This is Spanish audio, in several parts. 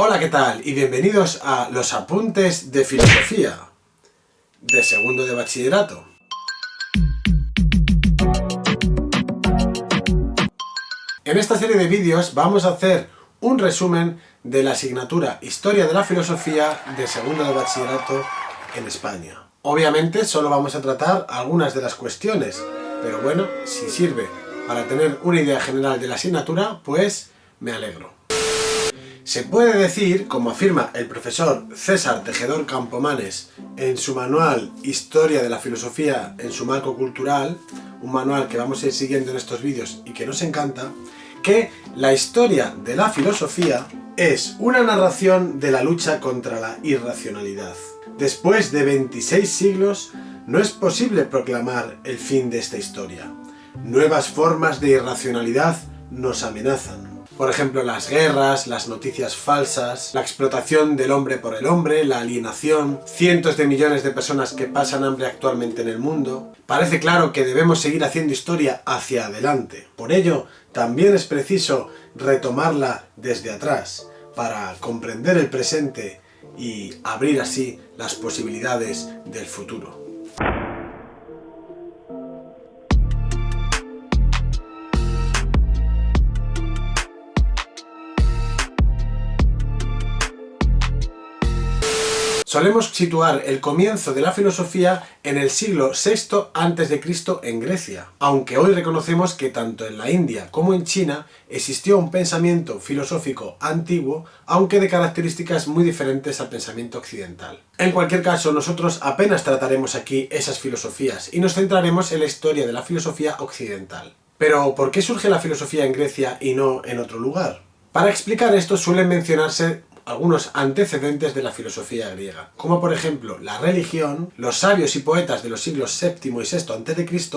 Hola, ¿qué tal? Y bienvenidos a los apuntes de filosofía de segundo de bachillerato. En esta serie de vídeos vamos a hacer un resumen de la asignatura Historia de la Filosofía de segundo de bachillerato en España. Obviamente solo vamos a tratar algunas de las cuestiones, pero bueno, si sirve para tener una idea general de la asignatura, pues me alegro. Se puede decir, como afirma el profesor César Tejedor Campomanes en su manual Historia de la Filosofía en su marco cultural, un manual que vamos a ir siguiendo en estos vídeos y que nos encanta, que la historia de la filosofía es una narración de la lucha contra la irracionalidad. Después de 26 siglos, no es posible proclamar el fin de esta historia. Nuevas formas de irracionalidad nos amenazan. Por ejemplo, las guerras, las noticias falsas, la explotación del hombre por el hombre, la alienación, cientos de millones de personas que pasan hambre actualmente en el mundo. Parece claro que debemos seguir haciendo historia hacia adelante. Por ello, también es preciso retomarla desde atrás, para comprender el presente y abrir así las posibilidades del futuro. Solemos situar el comienzo de la filosofía en el siglo VI a.C. en Grecia, aunque hoy reconocemos que tanto en la India como en China existió un pensamiento filosófico antiguo, aunque de características muy diferentes al pensamiento occidental. En cualquier caso, nosotros apenas trataremos aquí esas filosofías y nos centraremos en la historia de la filosofía occidental. Pero, ¿por qué surge la filosofía en Grecia y no en otro lugar? Para explicar esto suelen mencionarse algunos antecedentes de la filosofía griega, como por ejemplo la religión, los sabios y poetas de los siglos VII y VI a.C.,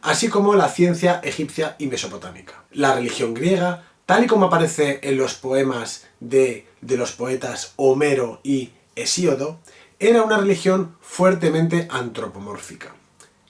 así como la ciencia egipcia y mesopotámica. La religión griega, tal y como aparece en los poemas de los poetas Homero y Hesíodo, era una religión fuertemente antropomórfica.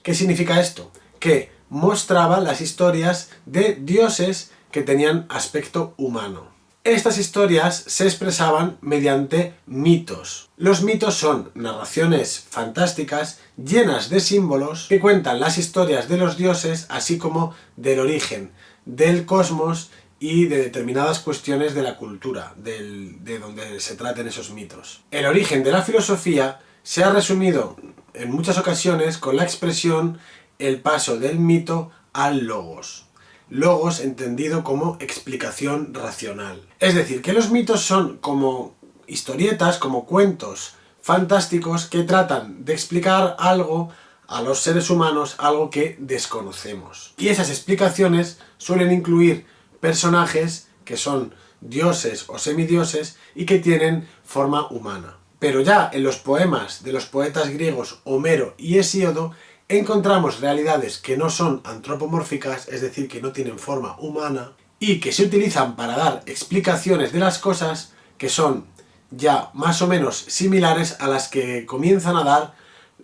¿Qué significa esto? Que mostraba las historias de dioses que tenían aspecto humano. Estas historias se expresaban mediante mitos. Los mitos son narraciones fantásticas llenas de símbolos que cuentan las historias de los dioses, así como del origen del cosmos y de determinadas cuestiones de la cultura, de donde se traten esos mitos. El origen de la filosofía se ha resumido en muchas ocasiones con la expresión el paso del mito al logos. Logos entendido como explicación racional. Es decir, que los mitos son como historietas, como cuentos fantásticos que tratan de explicar algo a los seres humanos, algo que desconocemos. Y esas explicaciones suelen incluir personajes que son dioses o semidioses y que tienen forma humana. Pero ya en los poemas de los poetas griegos Homero y Hesíodo encontramos realidades que no son antropomórficas, es decir, que no tienen forma humana, y que se utilizan para dar explicaciones de las cosas que son ya más o menos similares a las que comienzan a dar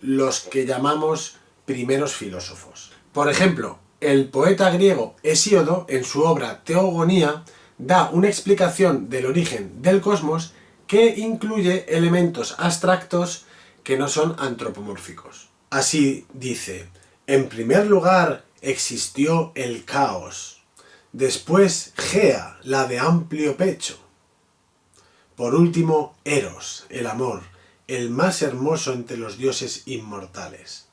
los que llamamos primeros filósofos. Por ejemplo, el poeta griego Hesíodo, en su obra Teogonía, da una explicación del origen del cosmos que incluye elementos abstractos que no son antropomórficos. Así dice: en primer lugar existió el caos, después Gea, la de amplio pecho, por último Eros, el amor, el más hermoso entre los dioses inmortales.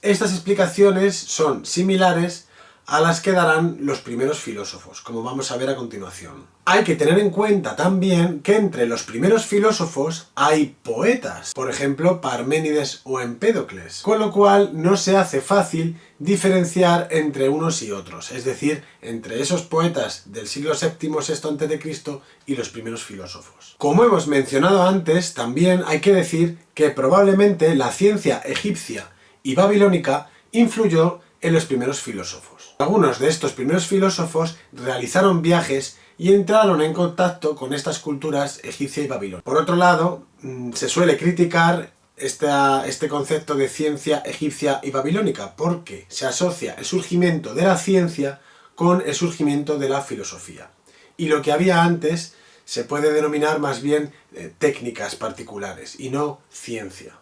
Estas explicaciones son similares a las que darán los primeros filósofos, como vamos a ver a continuación. Hay que tener en cuenta también que entre los primeros filósofos hay poetas, por ejemplo Parménides o Empédocles, con lo cual no se hace fácil diferenciar entre unos y otros, es decir, entre esos poetas del siglo VII o VI a.C. y los primeros filósofos. Como hemos mencionado antes, también hay que decir que probablemente la ciencia egipcia y babilónica influyó en los primeros filósofos. Algunos de estos primeros filósofos realizaron viajes y entraron en contacto con estas culturas egipcia y babilónica. Por otro lado, se suele criticar este concepto de ciencia egipcia y babilónica porque se asocia el surgimiento de la ciencia con el surgimiento de la filosofía. y lo que había antes se puede denominar más bien técnicas particulares y no ciencia.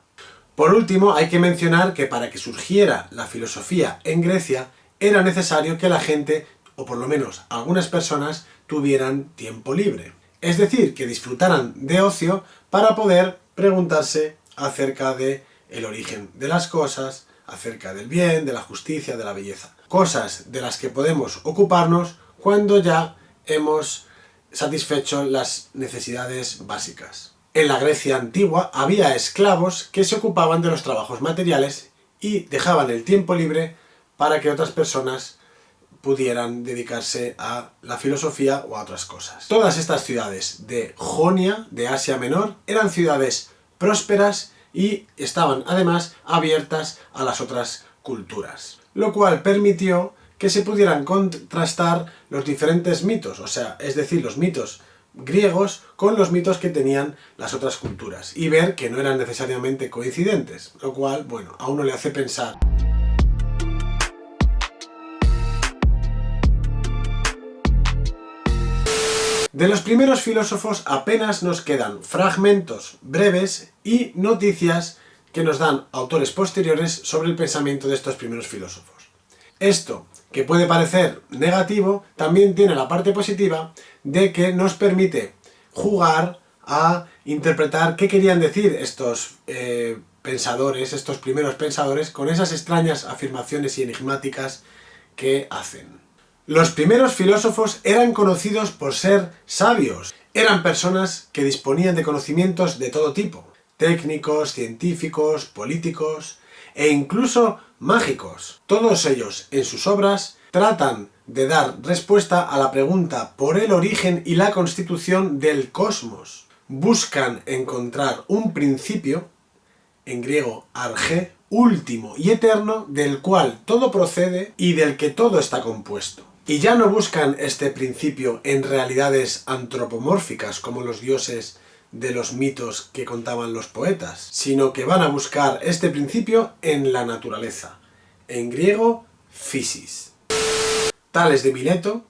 Por último, hay que mencionar que para que surgiera la filosofía en Grecia era necesario que la gente, o por lo menos algunas personas, tuvieran tiempo libre. Es decir, que disfrutaran de ocio para poder preguntarse acerca de el origen de las cosas, acerca del bien, de la justicia, de la belleza. Cosas de las que podemos ocuparnos cuando ya hemos satisfecho las necesidades básicas. En la Grecia antigua había esclavos que se ocupaban de los trabajos materiales y dejaban el tiempo libre para que otras personas pudieran dedicarse a la filosofía o a otras cosas. Todas estas ciudades de Jonia, de Asia Menor, eran ciudades prósperas y estaban además abiertas a las otras culturas, lo cual permitió que se pudieran contrastar los diferentes mitos, es decir, los mitos griegos con los mitos que tenían las otras culturas y ver que no eran necesariamente coincidentes, lo cual, bueno, a uno le hace pensar. De los primeros filósofos apenas nos quedan fragmentos breves y noticias que nos dan autores posteriores sobre el pensamiento de estos primeros filósofos. Esto, que puede parecer negativo, también tiene la parte positiva de que nos permite jugar a interpretar qué querían decir estos pensadores, estos primeros pensadores, con esas extrañas afirmaciones y enigmáticas que hacen. Los primeros filósofos eran conocidos por ser sabios. Eran personas que disponían de conocimientos de todo tipo, técnicos, científicos, políticos e incluso mágicos. Todos ellos, en sus obras, tratan de dar respuesta a la pregunta por el origen y la constitución del cosmos. Buscan encontrar un principio, en griego argé, último y eterno, del cual todo procede y del que todo está compuesto. Y ya no buscan este principio en realidades antropomórficas como los dioses de los mitos que contaban los poetas, sino que van a buscar este principio en la naturaleza, en griego physis. Tales de Mileto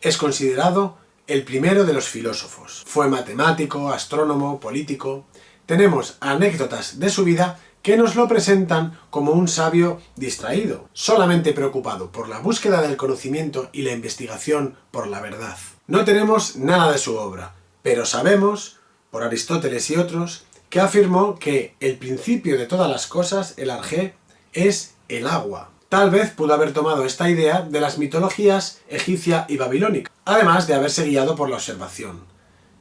es considerado el primero de los filósofos. Fue matemático, astrónomo, político. Tenemos anécdotas de su vida que nos lo presentan como un sabio distraído, solamente preocupado por la búsqueda del conocimiento y la investigación por la verdad. No tenemos nada de su obra, pero sabemos, por Aristóteles y otros, que afirmó que el principio de todas las cosas, el argé, es el agua. Tal vez pudo haber tomado esta idea de las mitologías egipcia y babilónica, además de haberse guiado por la observación.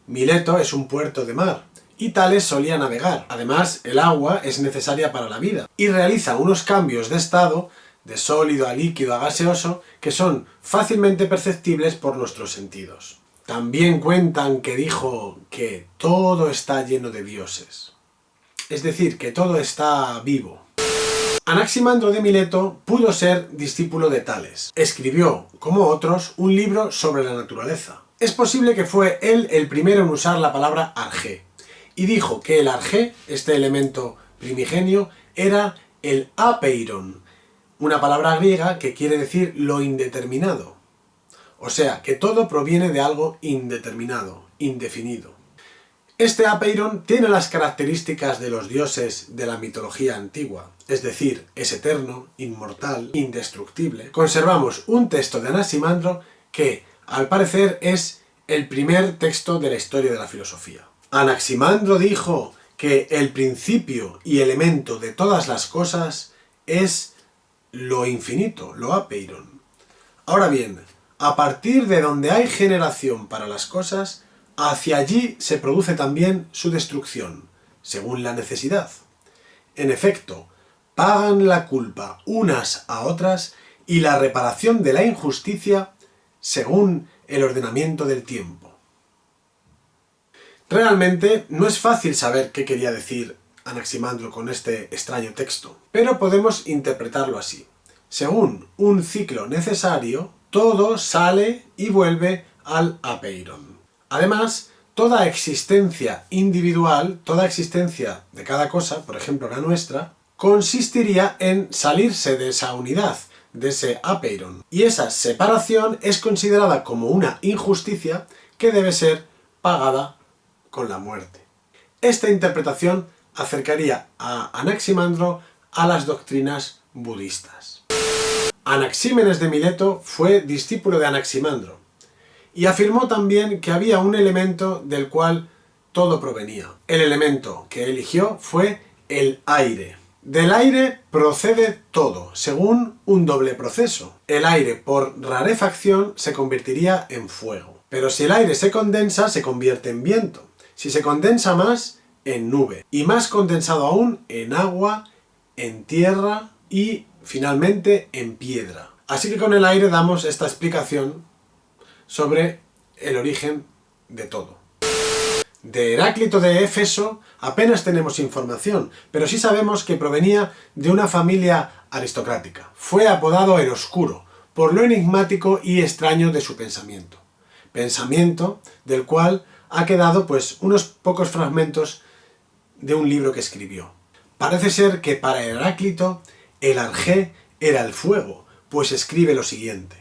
Mileto es un puerto de mar, y Tales solía navegar. Además, el agua es necesaria para la vida, y realiza unos cambios de estado, de sólido a líquido a gaseoso, que son fácilmente perceptibles por nuestros sentidos. También cuentan que dijo que todo está lleno de dioses, es decir, que todo está vivo. Anaximandro de Mileto pudo ser discípulo de Tales. Escribió, como otros, un libro sobre la naturaleza. Es posible que fue él el primero en usar la palabra argé, y dijo que el argé, este elemento primigenio, era el apeiron, una palabra griega que quiere decir lo indeterminado. O sea, que todo proviene de algo indeterminado, indefinido. Este apeiron tiene las características de los dioses de la mitología antigua, es decir, es eterno, inmortal, indestructible. Conservamos un texto de Anaximandro que, al parecer, es el primer texto de la historia de la filosofía. Anaximandro dijo que el principio y elemento de todas las cosas es lo infinito, lo apeiron. Ahora bien, a partir de donde hay generación para las cosas, hacia allí se produce también su destrucción, según la necesidad. En efecto, pagan la culpa unas a otras y la reparación de la injusticia según el ordenamiento del tiempo. Realmente no es fácil saber qué quería decir Anaximandro con este extraño texto, pero podemos interpretarlo así. Según un ciclo necesario, todo sale y vuelve al apeiron. Además, toda existencia individual, toda existencia de cada cosa, por ejemplo la nuestra, consistiría en salirse de esa unidad, de ese apeiron. Y esa separación es considerada como una injusticia que debe ser pagada con la muerte. Esta interpretación acercaría a Anaximandro a las doctrinas budistas. Anaxímenes de Mileto fue discípulo de Anaximandro y afirmó también que había un elemento del cual todo provenía. El elemento que eligió fue el aire. Del aire procede todo, según un doble proceso. El aire, por rarefacción, se convertiría en fuego. Pero si el aire se condensa, se convierte en viento. Si se condensa más, en nube. Y más condensado aún, en agua, en tierra y, finalmente, en piedra. Así que con el aire damos esta explicación sobre el origen de todo. De Heráclito de Éfeso apenas tenemos información, pero sí sabemos que provenía de una familia aristocrática. Fue apodado el Oscuro, por lo enigmático y extraño de su pensamiento. Pensamiento del cual ha quedado pues unos pocos fragmentos de un libro que escribió. Parece ser que para Heráclito el arjé era el fuego, pues escribe lo siguiente: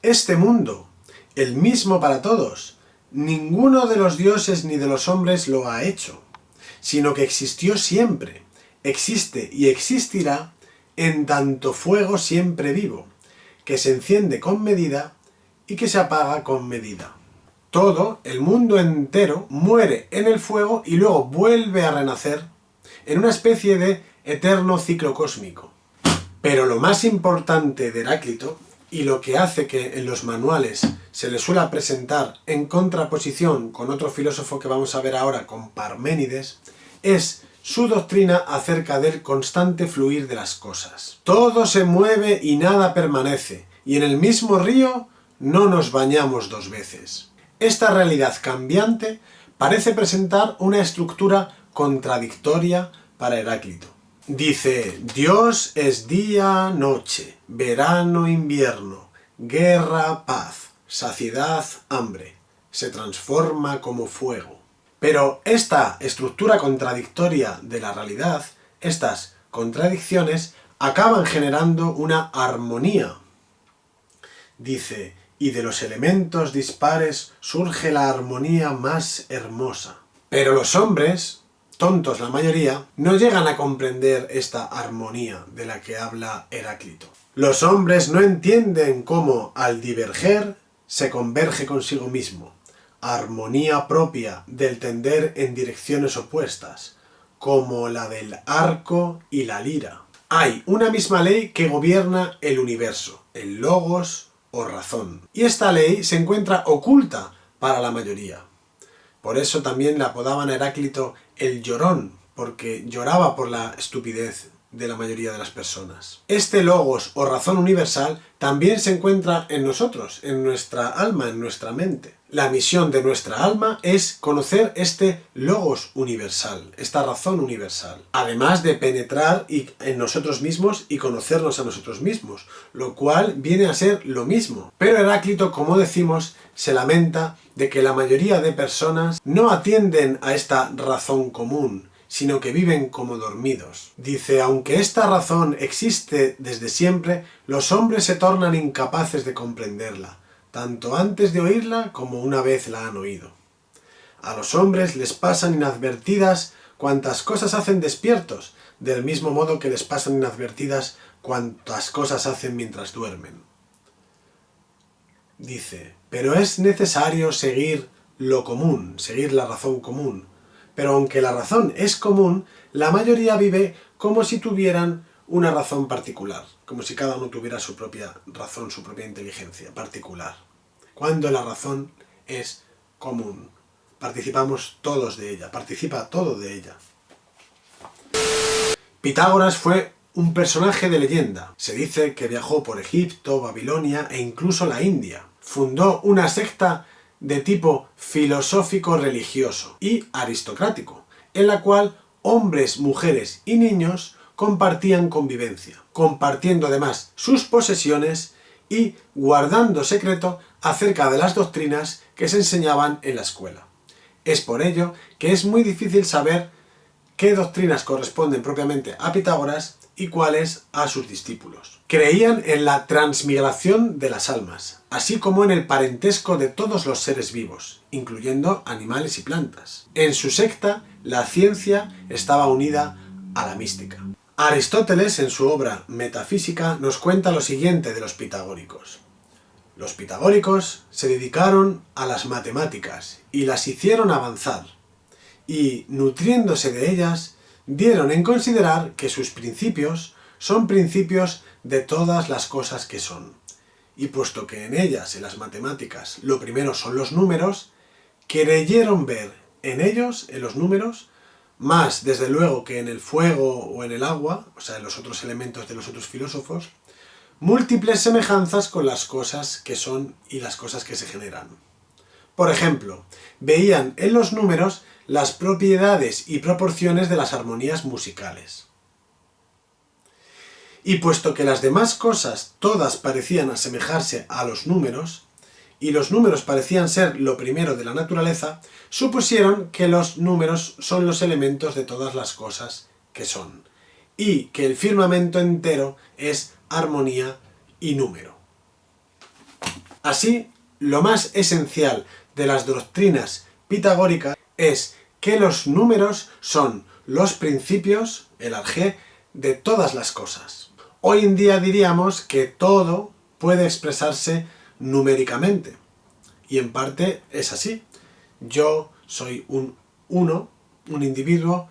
este mundo, el mismo para todos, ninguno de los dioses ni de los hombres lo ha hecho, sino que existió siempre, existe y existirá en tanto fuego siempre vivo, que se enciende con medida y que se apaga con medida. Todo, el mundo entero, muere en el fuego y luego vuelve a renacer en una especie de eterno ciclo cósmico. Pero lo más importante de Heráclito, y lo que hace que en los manuales se le suele presentar en contraposición con otro filósofo que vamos a ver ahora, con Parménides, es su doctrina acerca del constante fluir de las cosas. Todo se mueve y nada permanece, y en el mismo río no nos bañamos dos veces. Esta realidad cambiante parece presentar una estructura contradictoria para Heráclito. Dice: Dios es día, noche, verano, invierno, guerra, paz, saciedad, hambre. Se transforma como fuego. Pero esta estructura contradictoria de la realidad, estas contradicciones, acaban generando una armonía. Dice: y de los elementos dispares surge la armonía más hermosa. Pero los hombres, tontos la mayoría, no llegan a comprender esta armonía de la que habla Heráclito. Los hombres no entienden cómo, al diverger, se converge consigo mismo. Armonía propia del tender en direcciones opuestas, como la del arco y la lira. Hay una misma ley que gobierna el universo, el logos o razón. Y esta ley se encuentra oculta para la mayoría. Por eso también le apodaban a Heráclito el llorón, porque lloraba por la estupidez de la mayoría de las personas. Este logos o razón universal también se encuentra en nosotros, en nuestra alma, en nuestra mente. La misión de nuestra alma es conocer este logos universal, esta razón universal, además de penetrar en nosotros mismos y conocernos a nosotros mismos, lo cual viene a ser lo mismo. Pero Heráclito, como decimos, se lamenta de que la mayoría de personas no atienden a esta razón común, sino que viven como dormidos. Dice: aunque esta razón existe desde siempre, los hombres se tornan incapaces de comprenderla, tanto antes de oírla como una vez la han oído. A los hombres les pasan inadvertidas cuantas cosas hacen despiertos, del mismo modo que les pasan inadvertidas cuantas cosas hacen mientras duermen. Dice: pero es necesario seguir lo común, seguir la razón común. Pero aunque la razón es común, la mayoría vive como si tuvieran una razón particular, como si cada uno tuviera su propia razón, su propia inteligencia particular. Cuando la razón es común, participamos todos de ella, participa todo de ella. Pitágoras fue un personaje de leyenda. Se dice que viajó por Egipto, Babilonia e incluso la India. Fundó una secta de tipo filosófico-religioso y aristocrático, en la cual hombres, mujeres y niños compartían convivencia, compartiendo además sus posesiones y guardando secreto acerca de las doctrinas que se enseñaban en la escuela. Es por ello que es muy difícil saber qué doctrinas corresponden propiamente a Pitágoras y cuáles a sus discípulos. Creían en la transmigración de las almas, así como en el parentesco de todos los seres vivos, incluyendo animales y plantas. En su secta, la ciencia estaba unida a la mística. Aristóteles, en su obra Metafísica, nos cuenta lo siguiente de los pitagóricos. Los pitagóricos se dedicaron a las matemáticas y las hicieron avanzar, y, nutriéndose de ellas, dieron en considerar que sus principios son principios de todas las cosas que son. Y puesto que en ellas, en las matemáticas, lo primero son los números, creyeron ver en ellos, en los números, más desde luego que en el fuego o en el agua, o sea, en los otros elementos de los otros filósofos, múltiples semejanzas con las cosas que son y las cosas que se generan. Por ejemplo, veían en los números las propiedades y proporciones de las armonías musicales. Y puesto que las demás cosas todas parecían asemejarse a los números, y los números parecían ser lo primero de la naturaleza, supusieron que los números son los elementos de todas las cosas que son, y que el firmamento entero es armonía y número. Así, lo más esencial de las doctrinas pitagóricas es que los números son los principios, el arjé, de todas las cosas. Hoy en día diríamos que todo puede expresarse numéricamente, y en parte es así. Yo soy un individuo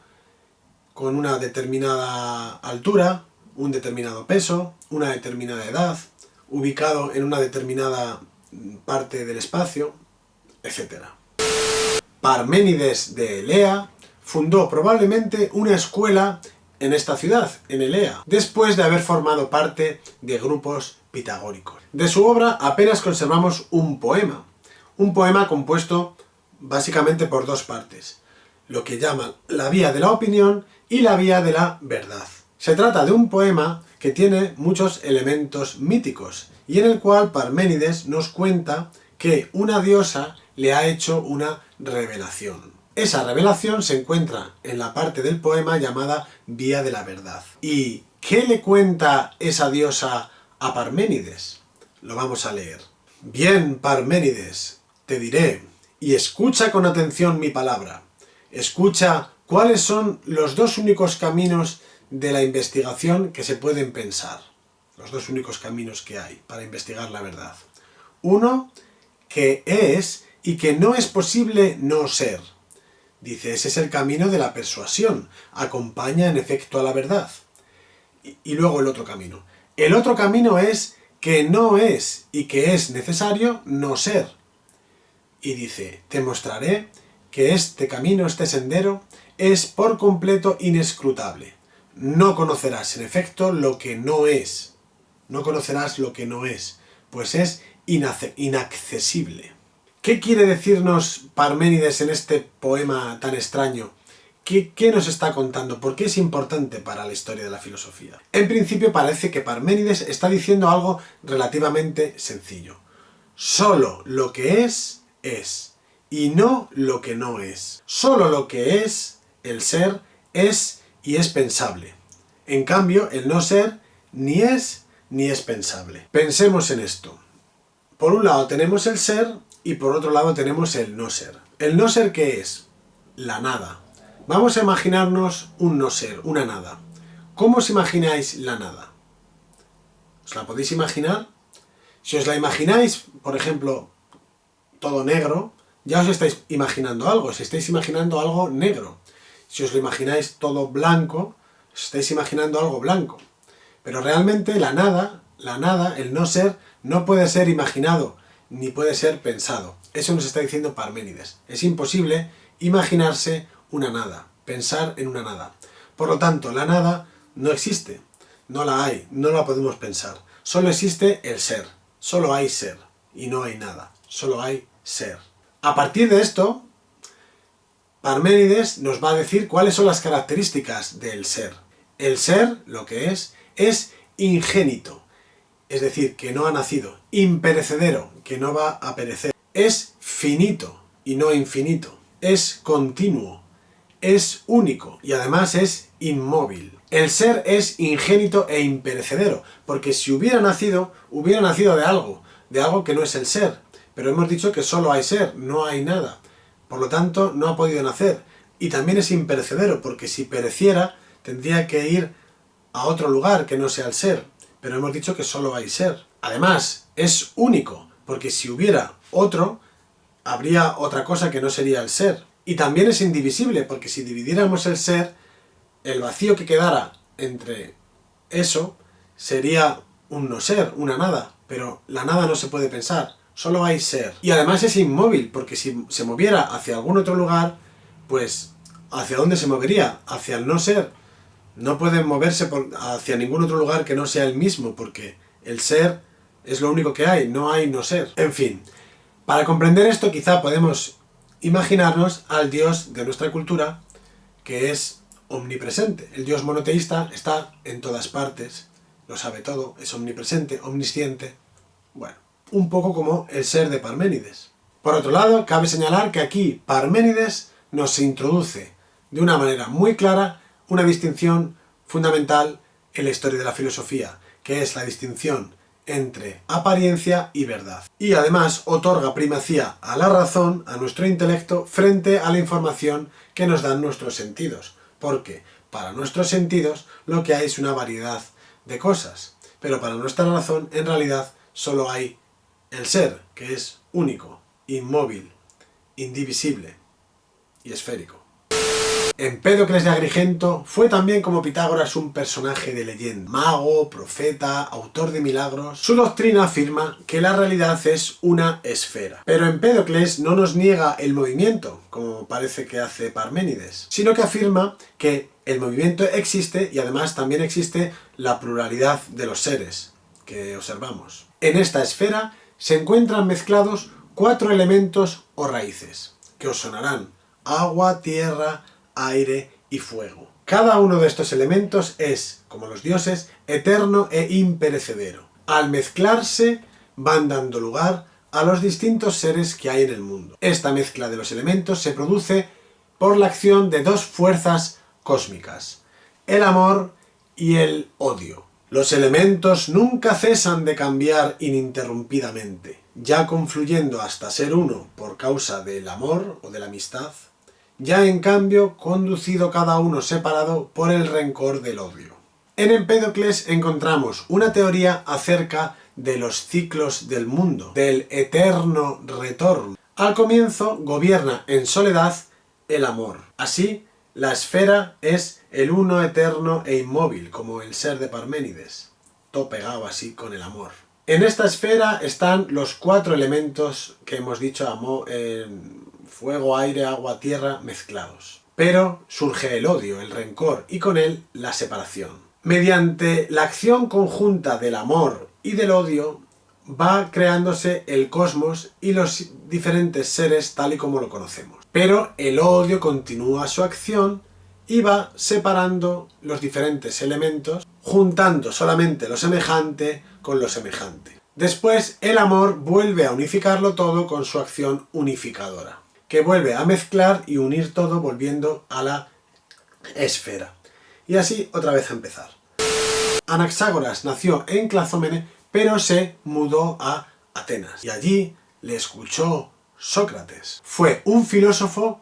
con una determinada altura, un determinado peso, una determinada edad, ubicado en una determinada parte del espacio, etc. Parménides de Elea fundó probablemente una escuela en esta ciudad, en Elea, después de haber formado parte de grupos pitagóricos. De su obra apenas conservamos un poema compuesto básicamente por dos partes, lo que llaman la vía de la opinión y la vía de la verdad. Se trata de un poema que tiene muchos elementos míticos y en el cual Parménides nos cuenta que una diosa le ha hecho una revelación. Esa revelación se encuentra en la parte del poema llamada Vía de la Verdad. ¿Y qué le cuenta esa diosa a Parménides? Lo vamos a leer. Bien, Parménides, te diré, y escucha con atención mi palabra. Escucha cuáles son los dos únicos caminos de la investigación que se pueden pensar. Los dos únicos caminos que hay para investigar la verdad. Uno, que es y que no es posible no ser. Dice, ese es el camino de la persuasión. Acompaña en efecto a la verdad. Y luego el otro camino. El otro camino es que no es y que es necesario no ser. Y dice, te mostraré que este camino, este sendero, es por completo inescrutable. No conocerás en efecto lo que no es. No conocerás lo que no es, pues es inaccesible. ¿Qué quiere decirnos Parménides en este poema tan extraño? ¿Qué nos está contando? ¿Por qué es importante para la historia de la filosofía? En principio parece que Parménides está diciendo algo relativamente sencillo. Solo lo que es, y no lo que no es. Solo lo que es, el ser, es y es pensable. En cambio, el no ser ni es pensable. Pensemos en esto. Por un lado tenemos el ser y por otro lado tenemos el no ser. ¿El no ser qué es? La nada. Vamos a imaginarnos un no ser, una nada. ¿Cómo os imagináis la nada? ¿Os la podéis imaginar? Si os la imagináis, por ejemplo, todo negro, ya os estáis imaginando algo, os estáis imaginando algo negro. Si os lo imagináis todo blanco, os estáis imaginando algo blanco. Pero realmente la nada, el no ser, no puede ser imaginado, ni puede ser pensado. Eso nos está diciendo Parménides. Es imposible imaginarse una nada, pensar en una nada. Por lo tanto, la nada no existe, no la hay, no la podemos pensar. Solo existe el ser, solo hay ser, y no hay nada, solo hay ser. A partir de esto, Parménides nos va a decir cuáles son las características del ser. El ser, lo que es ingénito, es decir, que no ha nacido, imperecedero, que no va a perecer, es finito y no infinito, es continuo, es único y además es inmóvil. El ser es ingénito e imperecedero, porque si hubiera nacido de algo, de algo que no es el ser. Pero hemos dicho que solo hay ser, no hay nada. Por lo tanto, no ha podido nacer. Y también es imperecedero, porque si pereciera, tendría que ir a otro lugar que no sea el ser. Pero hemos dicho que solo hay ser. Además, es único, porque si hubiera otro, habría otra cosa que no sería el ser. Y también es indivisible, porque si dividiéramos el ser, el vacío que quedara entre eso sería un no ser, una nada. Pero la nada no se puede pensar, solo hay ser. Y además es inmóvil, porque si se moviera hacia algún otro lugar, pues ¿hacia dónde se movería? Hacia el no ser. No puede moverse hacia ningún otro lugar que no sea el mismo, porque el ser es lo único que hay, no hay no ser. En fin, para comprender esto quizá podemos imaginarnos al Dios de nuestra cultura, que es omnipresente. El Dios monoteísta está en todas partes, lo sabe todo, es omnipresente, omnisciente. Bueno, un poco como el ser de Parménides. Por otro lado, cabe señalar que aquí Parménides nos introduce de una manera muy clara una distinción fundamental en la historia de la filosofía, que es la distinción entre apariencia y verdad. Y además otorga primacía a la razón, a nuestro intelecto, frente a la información que nos dan nuestros sentidos. Porque para nuestros sentidos lo que hay es una variedad de cosas, pero para nuestra razón en realidad solo hay el ser, que es único, inmóvil, indivisible y esférico. Empédocles de Agrigento fue también como Pitágoras un personaje de leyenda, mago, profeta, autor de milagros. Su doctrina afirma que la realidad es una esfera. Pero Empédocles no nos niega el movimiento, como parece que hace Parménides, sino que afirma que el movimiento existe y además también existe la pluralidad de los seres que observamos. En esta esfera se encuentran mezclados 4 elementos o raíces, que os sonarán: agua, tierra, aire y fuego. Cada uno de estos elementos es, como los dioses, eterno e imperecedero. Al mezclarse, van dando lugar a los distintos seres que hay en el mundo. Esta mezcla de los elementos se produce por la acción de 2 fuerzas cósmicas: el amor y el odio. Los elementos nunca cesan de cambiar ininterrumpidamente, ya confluyendo hasta ser uno por causa del amor o de la amistad, ya en cambio conducido cada uno separado por el rencor del odio. En Empédocles encontramos una teoría acerca de los ciclos del mundo, del eterno retorno. Al comienzo gobierna en soledad el amor. Así, la esfera es el uno eterno e inmóvil, como el ser de Parménides, todo pegado así con el amor. En esta esfera están los 4 elementos que hemos dicho: fuego, aire, agua, tierra, mezclados. Pero surge el odio, el rencor y con él la separación. Mediante la acción conjunta del amor y del odio va creándose el cosmos y los diferentes seres tal y como lo conocemos. Pero el odio continúa su acción y va separando los diferentes elementos, juntando solamente lo semejante con lo semejante. Después el amor vuelve a unificarlo todo con su acción unificadora, que vuelve a mezclar y unir todo volviendo a la esfera. Y así otra vez a empezar. Anaxágoras nació en Clazómene, pero se mudó a Atenas y allí le escuchó Sócrates. Fue un filósofo,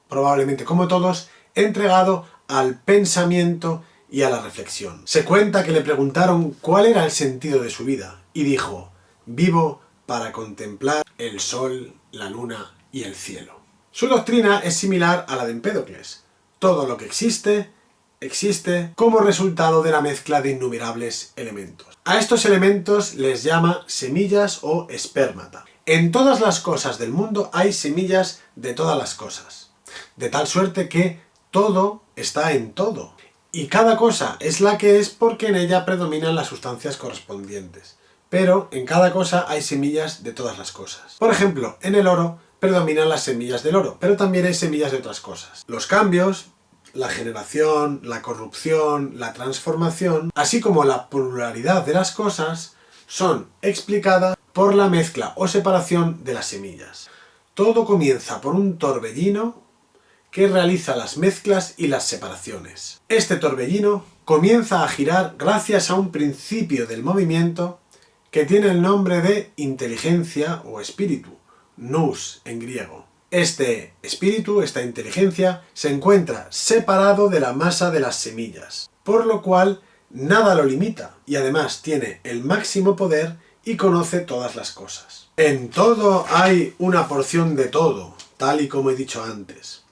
probablemente como todos, entregado al pensamiento y a la reflexión. Se cuenta que le preguntaron cuál era el sentido de su vida y dijo: vivo para contemplar el sol, la luna y el cielo. Su doctrina es similar a la de Empédocles. Todo lo que existe, existe como resultado de la mezcla de innumerables elementos. A estos elementos les llama semillas o espermata. En todas las cosas del mundo hay semillas de todas las cosas, de tal suerte que todo está en todo. Y cada cosa es la que es porque en ella predominan las sustancias correspondientes. Pero en cada cosa hay semillas de todas las cosas. Por ejemplo, en el oro predominan las semillas del oro, pero también hay semillas de otras cosas. Los cambios, la generación, la corrupción, la transformación, así como la pluralidad de las cosas, son explicadas por la mezcla o separación de las semillas. Todo comienza por un torbellino que realiza las mezclas y las separaciones. Este torbellino comienza a girar gracias a un principio del movimiento que tiene el nombre de inteligencia o espíritu, nous en griego. Este espíritu, esta inteligencia, se encuentra separado de la masa de las semillas, por lo cual nada lo limita y además tiene el máximo poder y conoce todas las cosas. En todo hay una porción de todo, tal y como he dicho antes.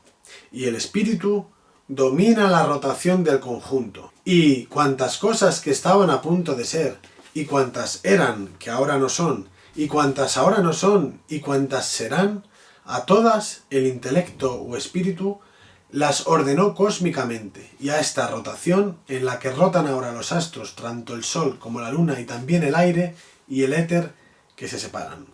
Y el espíritu domina la rotación del conjunto. Y cuantas cosas que estaban a punto de ser, y cuantas eran que ahora no son, y cuantas ahora no son, y cuantas serán, a todas el intelecto o espíritu las ordenó cósmicamente, y a esta rotación, en la que rotan ahora los astros, tanto el sol como la luna y también el aire y el éter, que se separan.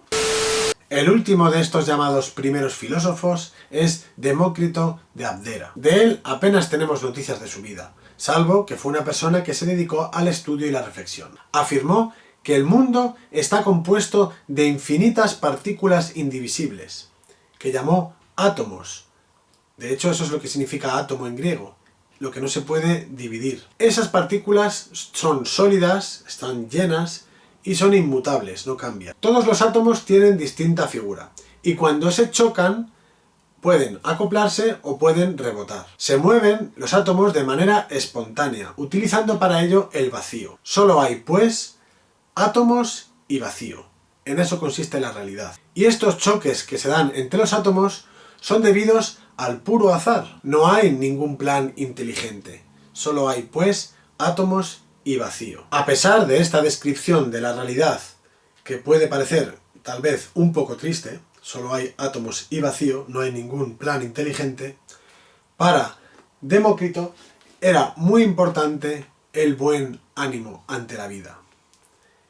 El último de estos llamados primeros filósofos es Demócrito de Abdera. De él apenas tenemos noticias de su vida, salvo que fue una persona que se dedicó al estudio y la reflexión. Afirmó que el mundo está compuesto de infinitas partículas indivisibles, que llamó átomos. De hecho, eso es lo que significa átomo en griego, lo que no se puede dividir. Esas partículas son sólidas, están llenas y son inmutables, no cambian. Todos los átomos tienen distinta figura y cuando se chocan pueden acoplarse o pueden rebotar. Se mueven los átomos de manera espontánea, utilizando para ello el vacío. Solo hay, pues, átomos y vacío. En eso consiste la realidad. Y estos choques que se dan entre los átomos son debidos al puro azar. No hay ningún plan inteligente. Solo hay, pues, átomos y vacío. A pesar de esta descripción de la realidad, que puede parecer tal vez un poco triste, solo hay átomos y vacío, no hay ningún plan inteligente, para Demócrito era muy importante el buen ánimo ante la vida.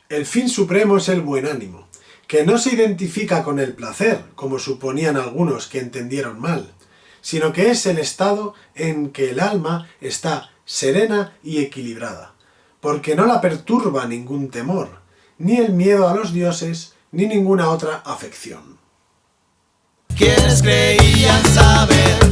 El fin supremo es el buen ánimo, que no se identifica con el placer, como suponían algunos que entendieron mal, sino que es el estado en que el alma está serena y equilibrada, porque no la perturba ningún temor, ni el miedo a los dioses, ni ninguna otra afección. Quienes creían saber